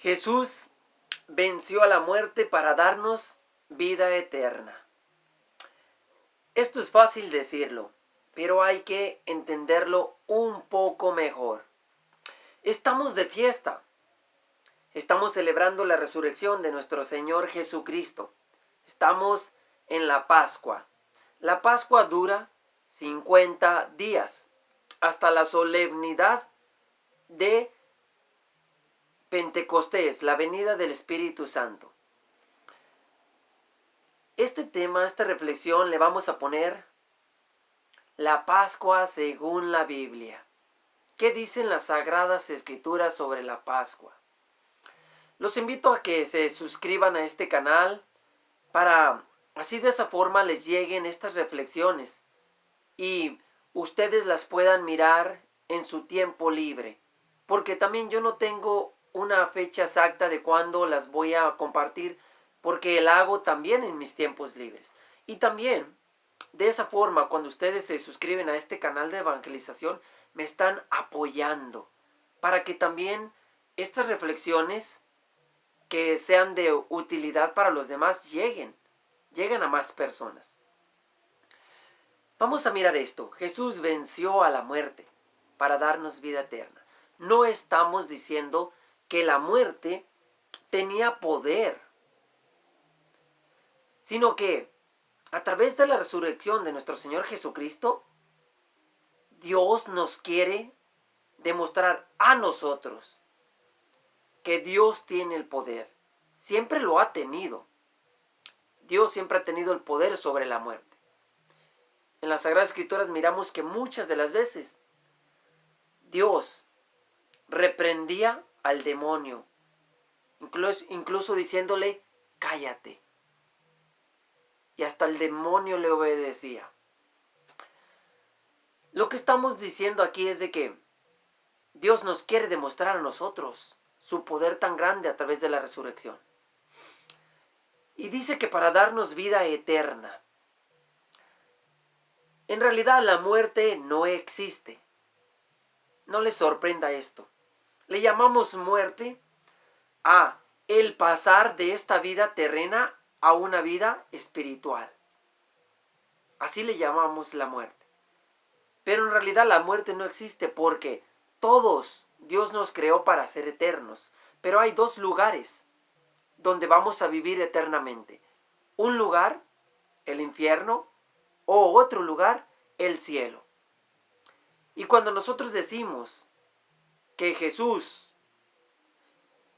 Jesús venció a la muerte para darnos vida eterna. Esto es fácil decirlo, pero hay que entenderlo un poco mejor. Estamos de fiesta. Estamos celebrando la resurrección de nuestro Señor Jesucristo. Estamos en la Pascua. La Pascua dura 50 días hasta la solemnidad de Pentecostés, la venida del Espíritu Santo. Este tema, esta reflexión, le vamos a poner la Pascua según la Biblia. ¿Qué dicen las Sagradas Escrituras sobre la Pascua? Los invito a que se suscriban a este canal para así de esa forma les lleguen estas reflexiones y ustedes las puedan mirar en su tiempo libre. Porque también yo no tengo una fecha exacta de cuándo las voy a compartir, porque la hago también en mis tiempos libres. Y también, de esa forma, cuando ustedes se suscriben a este canal de evangelización, me están apoyando para que también estas reflexiones que sean de utilidad para los demás lleguen a más personas. Vamos a mirar esto. Jesús venció a la muerte para darnos vida eterna. No estamos diciendo que la muerte tenía poder, sino que a través de la resurrección de nuestro Señor Jesucristo, Dios nos quiere demostrar a nosotros que Dios tiene el poder. Siempre lo ha tenido. Dios siempre ha tenido el poder sobre la muerte. En las Sagradas Escrituras miramos que muchas de las veces Dios reprendía al demonio, incluso diciéndole, cállate. Y hasta el demonio le obedecía. Lo que estamos diciendo aquí es de que Dios nos quiere demostrar a nosotros su poder tan grande a través de la resurrección. Y dice que para darnos vida eterna. En realidad la muerte no existe. No les sorprenda esto. Le llamamos muerte a el pasar de esta vida terrena a una vida espiritual. Así le llamamos la muerte. Pero en realidad la muerte no existe porque todos Dios nos creó para ser eternos. Pero hay dos lugares donde vamos a vivir eternamente. Un lugar, el infierno, o otro lugar, el cielo. Y cuando nosotros decimos que Jesús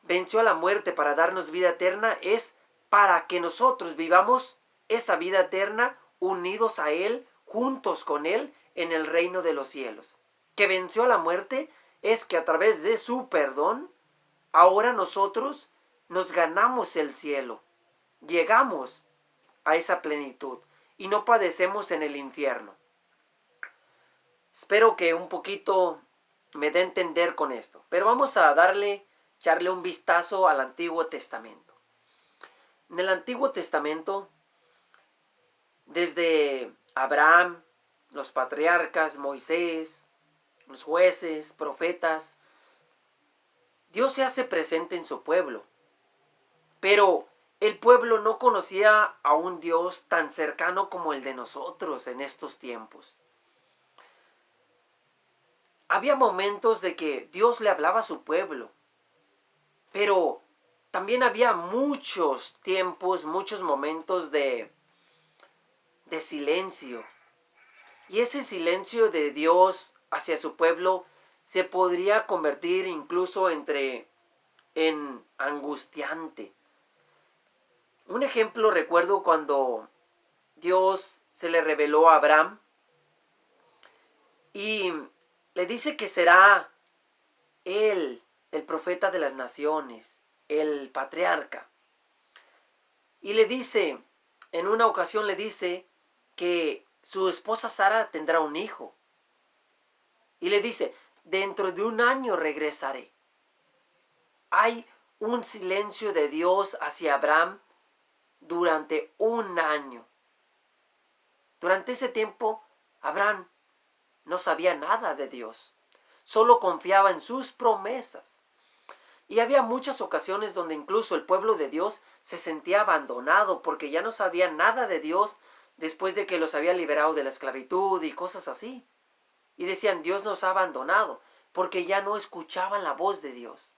venció a la muerte para darnos vida eterna, es para que nosotros vivamos esa vida eterna unidos a Él, juntos con Él, en el reino de los cielos. Que venció a la muerte es que a través de su perdón, ahora nosotros nos ganamos el cielo. Llegamos a esa plenitud y no padecemos en el infierno. Espero que un poquito me dé a entender con esto. Pero vamos a echarle un vistazo al Antiguo Testamento. En el Antiguo Testamento, desde Abraham, los patriarcas, Moisés, los jueces, profetas, Dios se hace presente en su pueblo. Pero el pueblo no conocía a un Dios tan cercano como el de nosotros en estos tiempos. Había momentos de que Dios le hablaba a su pueblo, pero también había muchos tiempos, muchos momentos de silencio. Y ese silencio de Dios hacia su pueblo se podría convertir incluso en angustiante. Un ejemplo recuerdo cuando Dios se le reveló a Abraham y le dice que será él el profeta de las naciones, el patriarca. Y le dice, en una ocasión le dice que su esposa Sara tendrá un hijo. Y le dice, dentro de un año regresaré. Hay un silencio de Dios hacia Abraham durante un año. Durante ese tiempo, Abraham no sabía nada de Dios. Solo confiaba en sus promesas. Y había muchas ocasiones donde incluso el pueblo de Dios se sentía abandonado porque ya no sabía nada de Dios después de que los había liberado de la esclavitud y cosas así. Y decían, Dios nos ha abandonado porque ya no escuchaban la voz de Dios.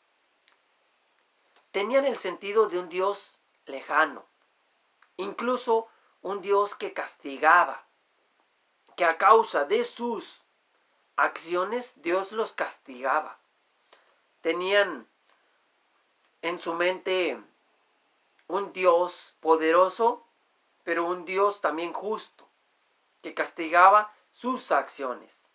Tenían el sentido de un Dios lejano, incluso un Dios que castigaba, que a causa de sus acciones Dios los castigaba. Tenían en su mente un Dios poderoso, pero un Dios también justo, que castigaba sus acciones.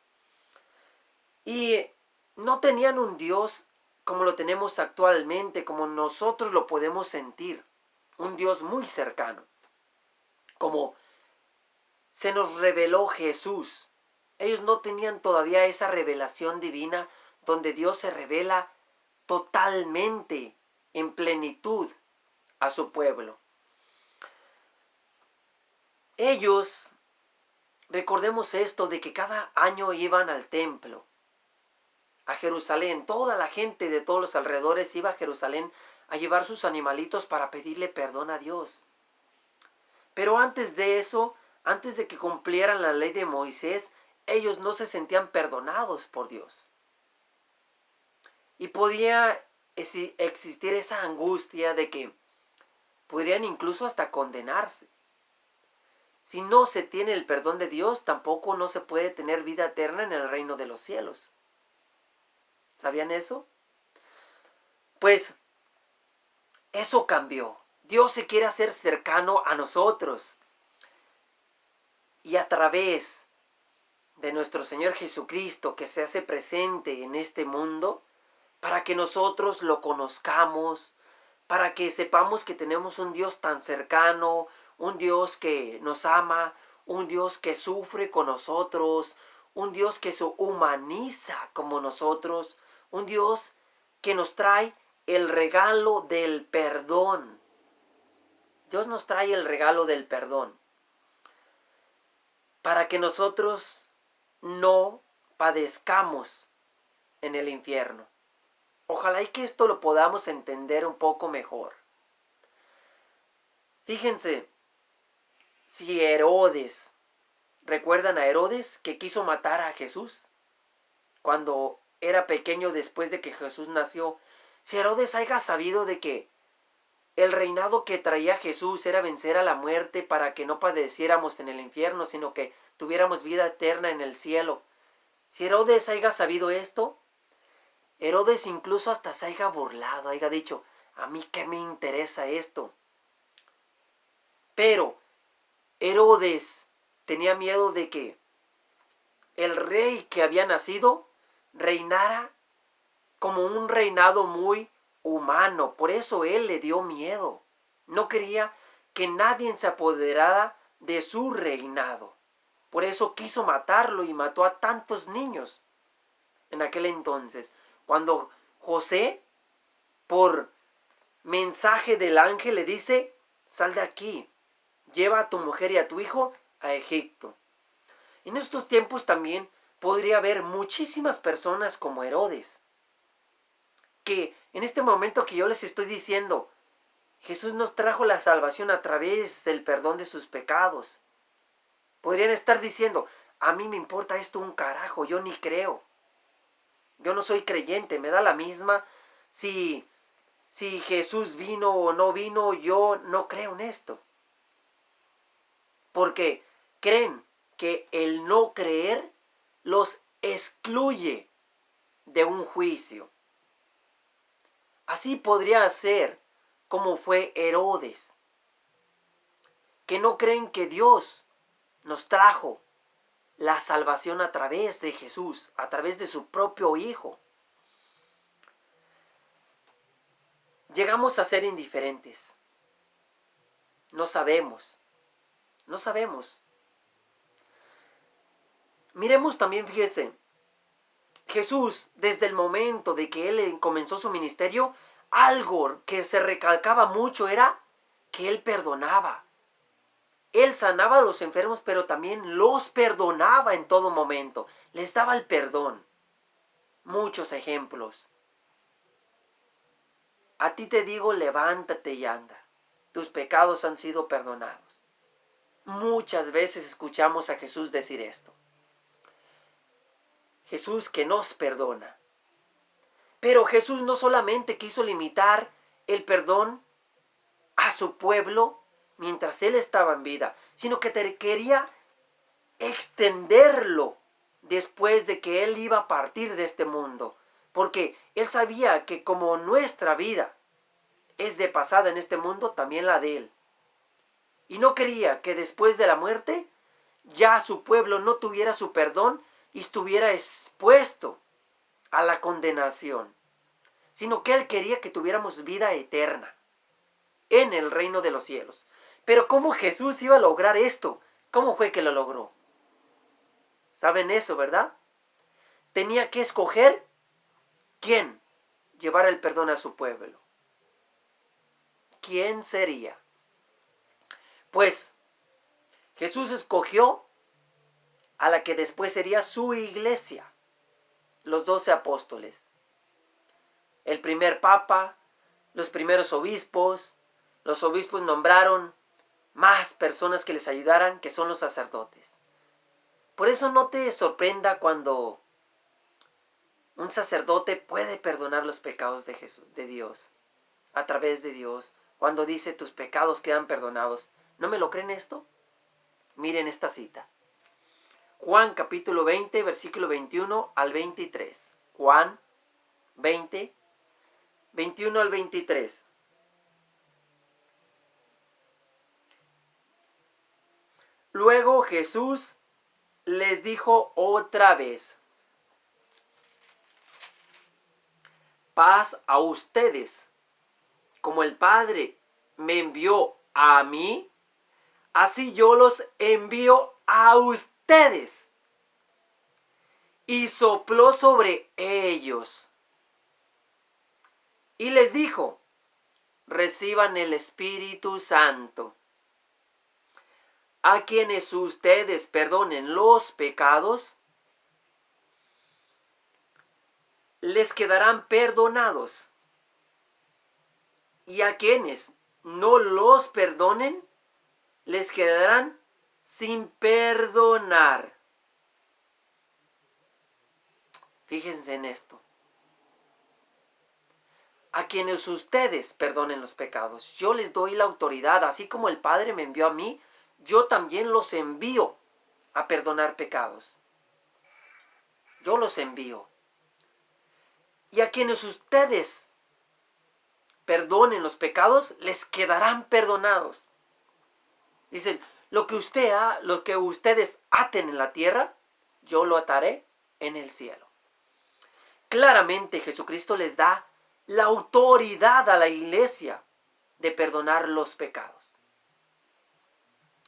Y no tenían un Dios como lo tenemos actualmente, como nosotros lo podemos sentir, un Dios muy cercano, como se nos reveló Jesús. Ellos no tenían todavía esa revelación divina donde Dios se revela totalmente en plenitud a su pueblo. Ellos, recordemos esto, de que cada año iban al templo, a Jerusalén. Toda la gente de todos los alrededores iba a Jerusalén a llevar sus animalitos para pedirle perdón a Dios. Pero antes de eso, antes de que cumplieran la ley de Moisés, ellos no se sentían perdonados por Dios. Y podía existir esa angustia de que podrían incluso hasta condenarse. Si no se tiene el perdón de Dios, tampoco no se puede tener vida eterna en el reino de los cielos. ¿Sabían eso? Pues eso cambió. Dios se quiere hacer cercano a nosotros. Y a través de nuestro Señor Jesucristo, que se hace presente en este mundo, para que nosotros lo conozcamos, para que sepamos que tenemos un Dios tan cercano, un Dios que nos ama, un Dios que sufre con nosotros, un Dios que se humaniza como nosotros, un Dios que nos trae el regalo del perdón. Dios nos trae el regalo del perdón para que nosotros no padezcamos en el infierno. Ojalá y que esto lo podamos entender un poco mejor. Fíjense, si Herodes, ¿recuerdan a Herodes que quiso matar a Jesús cuando era pequeño después de que Jesús nació? Si Herodes haya sabido de que el reinado que traía Jesús era vencer a la muerte para que no padeciéramos en el infierno, sino que tuviéramos vida eterna en el cielo. Si Herodes haya sabido esto, Herodes incluso hasta se haya burlado, haya dicho, a mí qué me interesa esto. Pero Herodes tenía miedo de que el rey que había nacido reinara como un reinado muy humano. Por eso él le dio miedo. No quería que nadie se apoderara de su reinado. Por eso quiso matarlo y mató a tantos niños en aquel entonces. Cuando José, por mensaje del ángel, le dice, sal de aquí, lleva a tu mujer y a tu hijo a Egipto. En estos tiempos también podría haber muchísimas personas como Herodes, que en este momento que yo les estoy diciendo, Jesús nos trajo la salvación a través del perdón de sus pecados. Podrían estar diciendo, a mí me importa esto un carajo, yo ni creo. Yo no soy creyente, me da la misma si Jesús vino o no vino, yo no creo en esto. Porque creen que el no creer los excluye de un juicio. Así podría ser como fue Herodes, que no creen que Dios nos trajo la salvación a través de Jesús, a través de su propio Hijo. Llegamos a ser indiferentes. No sabemos. Miremos también, fíjense, Jesús, desde el momento de que Él comenzó su ministerio, algo que se recalcaba mucho era que Él perdonaba. Él sanaba a los enfermos, pero también los perdonaba en todo momento. Les daba el perdón. Muchos ejemplos. a ti te digo, levántate y anda. Tus pecados han sido perdonados. Muchas veces escuchamos a Jesús decir esto. Jesús que nos perdona. Pero Jesús no solamente quiso limitar el perdón a su pueblo mientras Él estaba en vida, sino que quería extenderlo después de que Él iba a partir de este mundo. Porque Él sabía que como nuestra vida es de pasada en este mundo, también la de Él. Y no quería que después de la muerte ya su pueblo no tuviera su perdón y estuviera expuesto a la condenación, sino que Él quería que tuviéramos vida eterna en el reino de los cielos. Pero ¿cómo Jesús iba a lograr esto? ¿Cómo fue que lo logró? ¿Saben eso, verdad? Tenía que escoger quién llevara el perdón a su pueblo. ¿Quién sería? Pues Jesús escogió a la que después sería su iglesia, los 12 apóstoles. El primer papa, los primeros obispos. Los obispos nombraron más personas que les ayudaran, que son los sacerdotes. Por eso no te sorprenda cuando un sacerdote puede perdonar los pecados de Jesús, de Dios, a través de Dios, cuando dice tus pecados quedan perdonados. ¿No me lo creen esto? Miren esta cita. Juan capítulo 20, versículo 21 al 23. Juan 20, 21 al 23. Luego Jesús les dijo otra vez: paz a ustedes. Como el Padre me envió a mí, así yo los envío a ustedes. Y sopló sobre ellos. Y les dijo: reciban el Espíritu Santo. A quienes ustedes perdonen los pecados, les quedarán perdonados. Y a quienes no los perdonen, les quedarán sin perdonar. Fíjense en esto. A quienes ustedes perdonen los pecados, yo les doy la autoridad, así como el Padre me envió a mí, yo también los envío a perdonar pecados. Yo los envío. Y a quienes ustedes perdonen los pecados, les quedarán perdonados. Dicen, lo que ustedes aten en la tierra, yo lo ataré en el cielo. Claramente Jesucristo les da la autoridad a la iglesia de perdonar los pecados.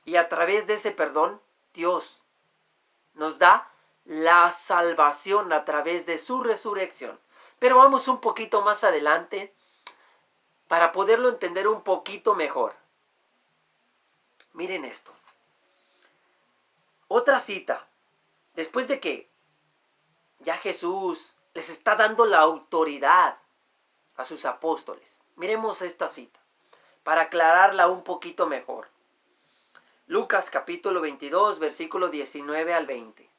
Y a través de ese perdón, Dios nos da la salvación a través de su resurrección. Pero vamos un poquito más adelante para poderlo entender un poquito mejor. Miren esto. Otra cita. Después de que ya Jesús les está dando la autoridad a sus apóstoles. Miremos esta cita para aclararla un poquito mejor. Lucas capítulo 22, versículo 19 al 20.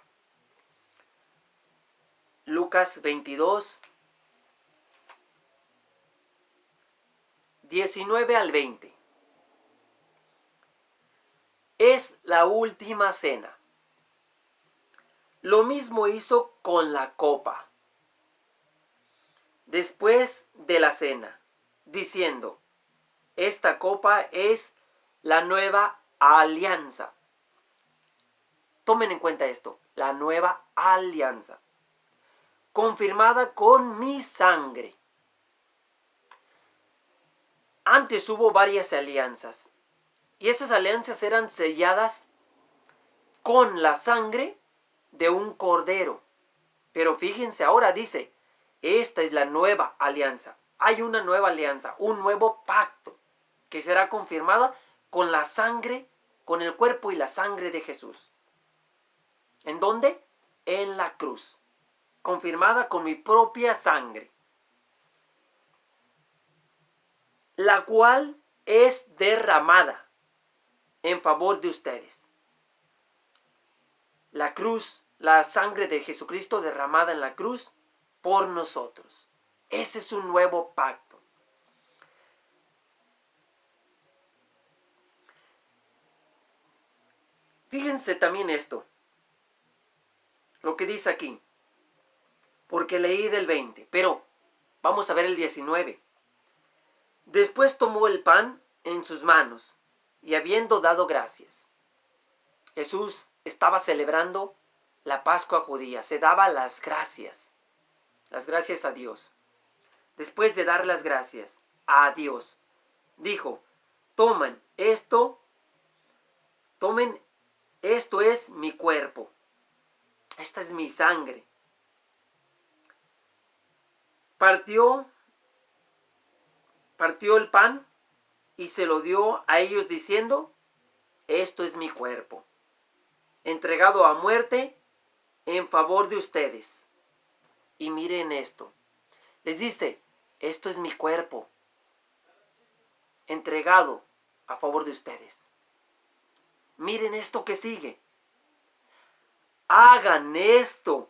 Lucas 22, 19 al 20. Es la última cena. Lo mismo hizo con la copa después de la cena, diciendo: esta copa es la nueva alianza. Tomen en cuenta esto, la nueva alianza, confirmada con mi sangre. Antes hubo varias alianzas, y esas alianzas eran selladas con la sangre de un cordero. Pero fíjense, ahora dice, esta es la nueva alianza. Hay una nueva alianza, un nuevo pacto, que será confirmada con la sangre, con el cuerpo y la sangre de Jesús. ¿En dónde? En la cruz. Confirmada con mi propia sangre. la cual es derramada en favor de ustedes. La cruz, la sangre de Jesucristo derramada en la cruz por nosotros. Ese es un nuevo pacto. Fíjense también esto, lo que dice aquí, porque leí del 20, pero vamos a ver el 19. Después tomó el pan en sus manos y habiendo dado gracias. Jesús estaba celebrando la Pascua judía, se daba las gracias a Dios. Después de dar las gracias a Dios, dijo, tomen, esto es mi cuerpo, esta es mi sangre. Partió el pan y se lo dio a ellos diciendo, esto es mi cuerpo, entregado a muerte en favor de ustedes. Y miren esto, les dice, esto es mi cuerpo, entregado a favor de ustedes. Miren esto que sigue. Hagan esto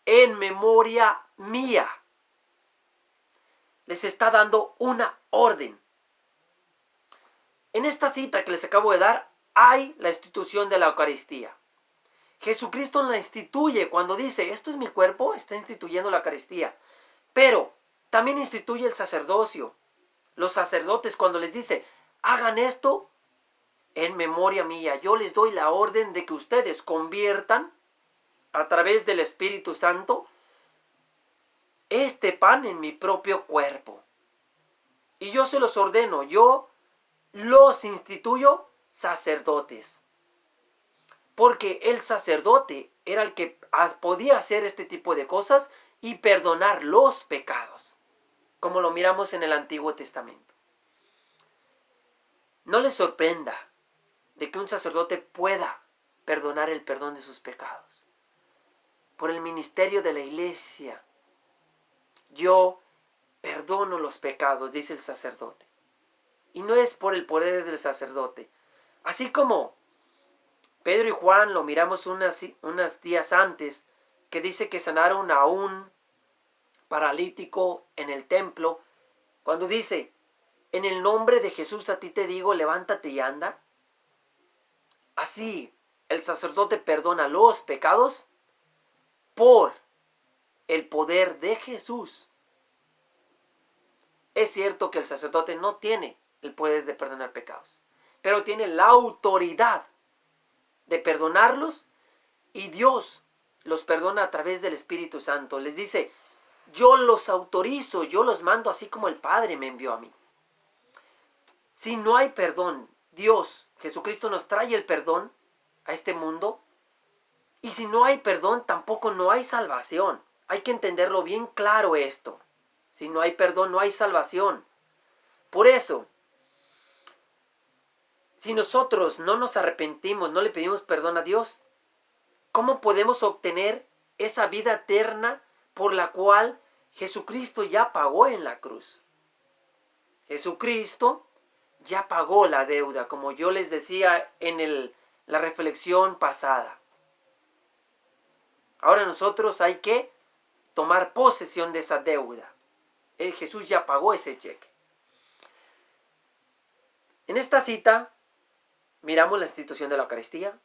en memoria mía. Les está dando una orden. En esta cita que les acabo de dar, hay la institución de la Eucaristía. Jesucristo la instituye cuando dice, esto es mi cuerpo, está instituyendo la Eucaristía. Pero también instituye el sacerdocio. Los sacerdotes cuando les dice, hagan esto en memoria mía. Yo les doy la orden de que ustedes conviertan a través del Espíritu Santo este pan en mi propio cuerpo. Y yo se los ordeno, yo los instituyo sacerdotes. Porque el sacerdote era el que podía hacer este tipo de cosas y perdonar los pecados, como lo miramos en el Antiguo Testamento. No les sorprenda de que un sacerdote pueda perdonar el perdón de sus pecados. Por el ministerio de la iglesia, yo perdono los pecados, dice el sacerdote. Y no es por el poder del sacerdote. Así como Pedro y Juan lo miramos unos días antes, que dice que sanaron a un paralítico en el templo, cuando dice, en el nombre de Jesús a ti te digo, levántate y anda. Así el sacerdote perdona los pecados por el poder de Jesús. Es cierto que el sacerdote no tiene el poder de perdonar pecados, pero tiene la autoridad de perdonarlos, y Dios los perdona a través del Espíritu Santo. Les dice, yo los autorizo, yo los mando así como el Padre me envió a mí. Si no hay perdón, Dios, Jesucristo nos trae el perdón a este mundo, y si no hay perdón, tampoco no hay salvación. Hay que entenderlo bien claro esto. Si no hay perdón, no hay salvación. Por eso, si nosotros no nos arrepentimos, no le pedimos perdón a Dios, ¿cómo podemos obtener esa vida eterna por la cual Jesucristo ya pagó en la cruz? Jesucristo ya pagó la deuda, como yo les decía en la reflexión pasada. Ahora nosotros hay que tomar posesión de esa deuda. Jesús ya pagó ese cheque. En esta cita miramos la institución de la Eucaristía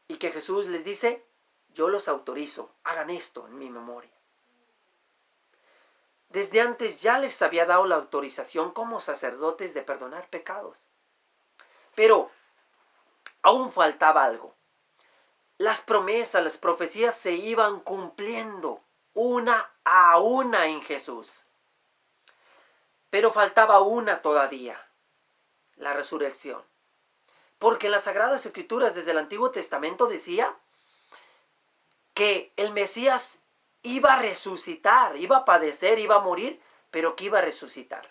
y que Jesús les dice, yo los autorizo, hagan esto en mi memoria. Desde antes ya les había dado la autorización como sacerdotes de perdonar pecados. Pero aún faltaba algo. Las promesas, las profecías se iban cumpliendo una a una en Jesús. Pero faltaba una todavía, la resurrección. Porque en las Sagradas Escrituras desde el Antiguo Testamento decía que el Mesías iba a resucitar, iba a padecer, iba a morir, pero que iba a resucitar.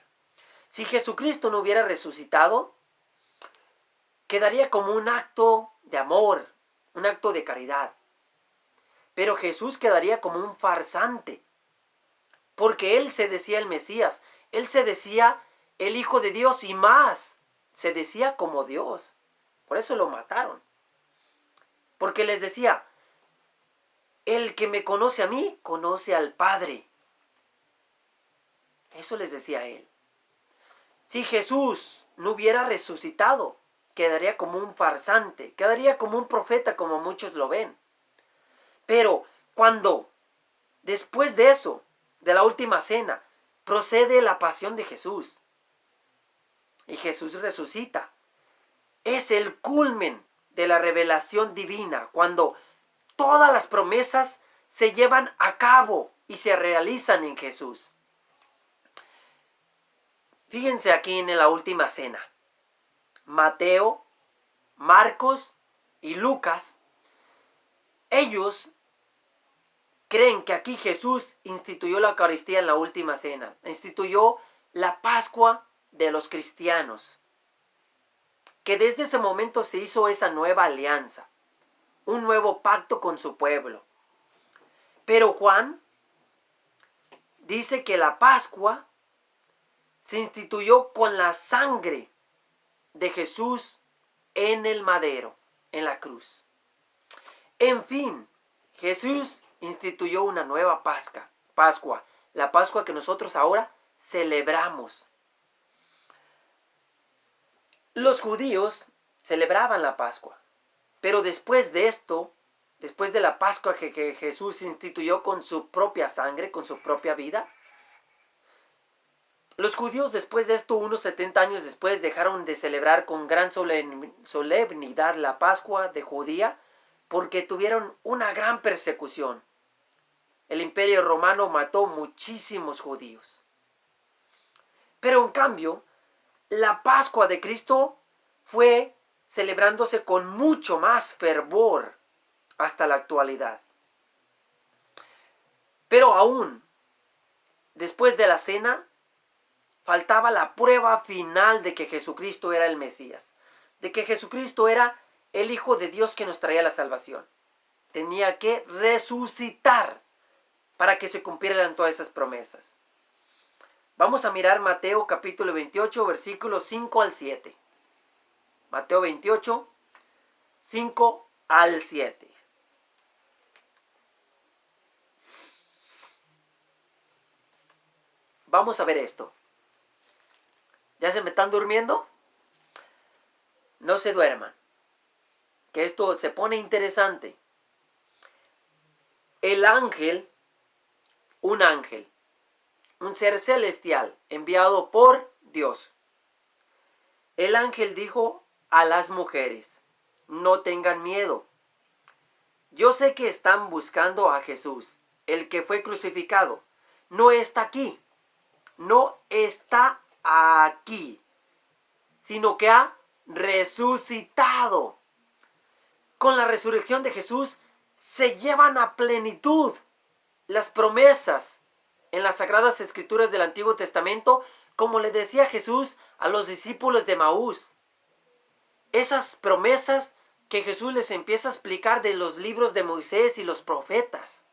Si Jesucristo no hubiera resucitado, quedaría como un acto de amor, un acto de caridad. Pero Jesús quedaría como un farsante, porque Él se decía el Mesías, Él se decía el Hijo de Dios y más, se decía como Dios. Por eso lo mataron. Porque les decía, el que me conoce a mí, conoce al Padre. Eso les decía él. Si Jesús no hubiera resucitado, quedaría como un farsante, quedaría como un profeta, como muchos lo ven. Pero cuando, después de eso, de la última cena, procede la pasión de Jesús, y Jesús resucita, es el culmen de la revelación divina, cuando todas las promesas se llevan a cabo y se realizan en Jesús. Fíjense aquí en la última cena. Mateo, Marcos y Lucas, ellos creen que aquí Jesús instituyó la Eucaristía en la última cena, instituyó la Pascua de los cristianos, que desde ese momento se hizo esa nueva alianza, un nuevo pacto con su pueblo. Pero Juan dice que la Pascua se instituyó con la sangre de Jesús en el madero, en la cruz. En fin, Jesús instituyó una nueva Pascua, la Pascua que nosotros ahora celebramos. Los judíos celebraban la Pascua, pero después de esto, después de la Pascua que Jesús instituyó con su propia sangre, con su propia vida, los judíos después de esto, unos 70 años después, dejaron de celebrar con gran solemnidad la Pascua de Judía porque tuvieron una gran persecución. El Imperio Romano mató muchísimos judíos. Pero en cambio, la Pascua de Cristo fue celebrándose con mucho más fervor hasta la actualidad. Pero aún, después de la cena, faltaba la prueba final de que Jesucristo era el Mesías, de que Jesucristo era el Hijo de Dios que nos traía la salvación. Tenía que resucitar para que se cumplieran todas esas promesas. Vamos a mirar Mateo capítulo 28, versículos 5 al 7. Mateo 28, 5 al 7. Vamos a ver esto. ¿Ya se me están durmiendo? No se duerman, que esto se pone interesante. El ángel, un ser celestial enviado por Dios. El ángel dijo a las mujeres, no tengan miedo. Yo sé que están buscando a Jesús, el que fue crucificado. No está aquí, no está aquí, sino que ha resucitado. Con la resurrección de Jesús se llevan a plenitud las promesas en las Sagradas Escrituras del Antiguo Testamento, como le decía Jesús a los discípulos de Maús. Esas promesas que Jesús les empieza a explicar de los libros de Moisés y los profetas.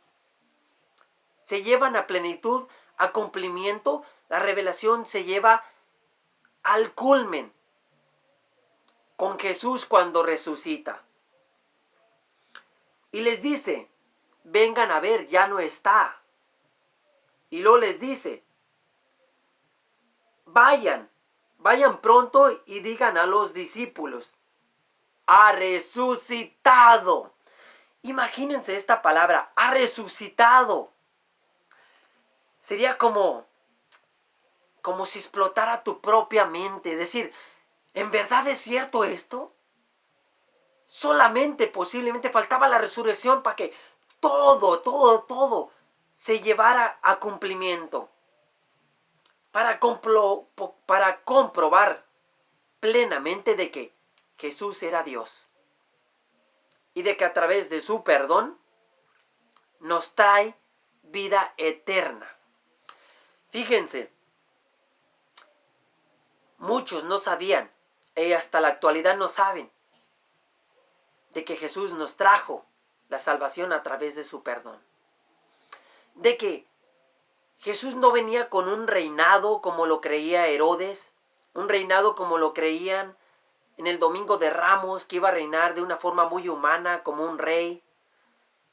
Se llevan a plenitud, a cumplimiento, la revelación se lleva al culmen con Jesús cuando resucita. Y les dice, vengan a ver, ya no está. Y luego les dice, vayan pronto y digan a los discípulos, ha resucitado. Imagínense esta palabra, ha resucitado. Sería como si explotara tu propia mente. Decir, ¿en verdad es cierto esto? Solamente posiblemente faltaba la resurrección para que todo se llevara a cumplimiento. Para comprobar plenamente de que Jesús era Dios. Y de que a través de su perdón nos trae vida eterna. Fíjense, muchos no sabían, y hasta la actualidad no saben, de que Jesús nos trajo la salvación a través de su perdón. De que Jesús no venía con un reinado como lo creía Herodes, un reinado como lo creían en el Domingo de Ramos, que iba a reinar de una forma muy humana, como un rey,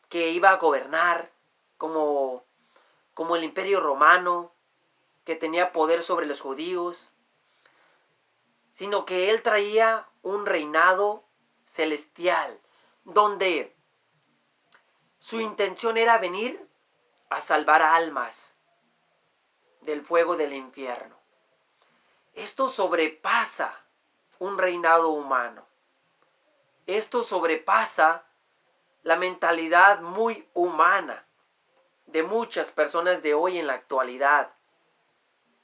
que iba a gobernar como el Imperio Romano, que tenía poder sobre los judíos, sino que él traía un reinado celestial, donde su intención era venir a salvar almas del fuego del infierno. Esto sobrepasa un reinado humano. Esto sobrepasa la mentalidad muy humana de muchas personas de hoy en la actualidad,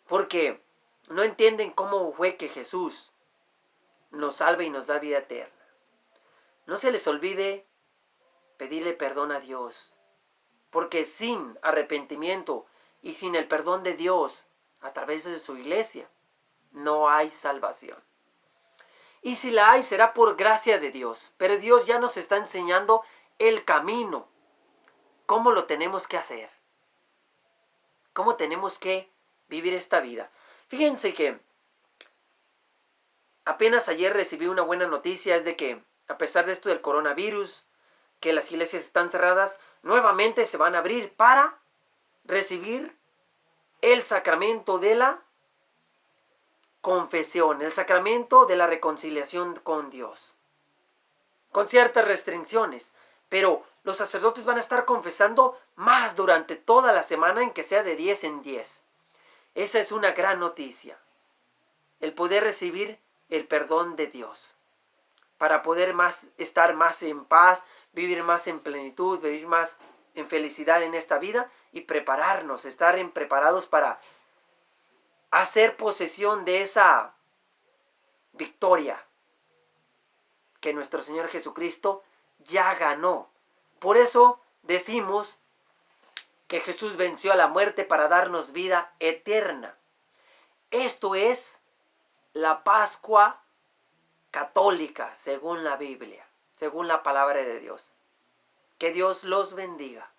porque no entienden cómo fue que Jesús nos salva y nos da vida eterna. No se les olvide pedirle perdón a Dios, porque sin arrepentimiento y sin el perdón de Dios a través de su iglesia, no hay salvación. Y si la hay, será por gracia de Dios. Pero Dios ya nos está enseñando el camino. ¿Cómo lo tenemos que hacer? ¿Cómo tenemos que vivir esta vida? Fíjense que apenas ayer recibí una buena noticia. Es de que a pesar de esto del coronavirus, que las iglesias están cerradas, nuevamente se van a abrir para recibir el sacramento de la confesión, el sacramento de la reconciliación con Dios, con ciertas restricciones, pero los sacerdotes van a estar confesando más durante toda la semana, en que sea de 10 en 10. Esa es una gran noticia, el poder recibir el perdón de Dios, para poder estar más en paz, vivir más en plenitud, vivir más en felicidad en esta vida y prepararnos, estar preparados para hacer posesión de esa victoria que nuestro Señor Jesucristo ya ganó. Por eso decimos que Jesús venció a la muerte para darnos vida eterna. Esto es la Pascua católica, según la Biblia, según la palabra de Dios. Que Dios los bendiga.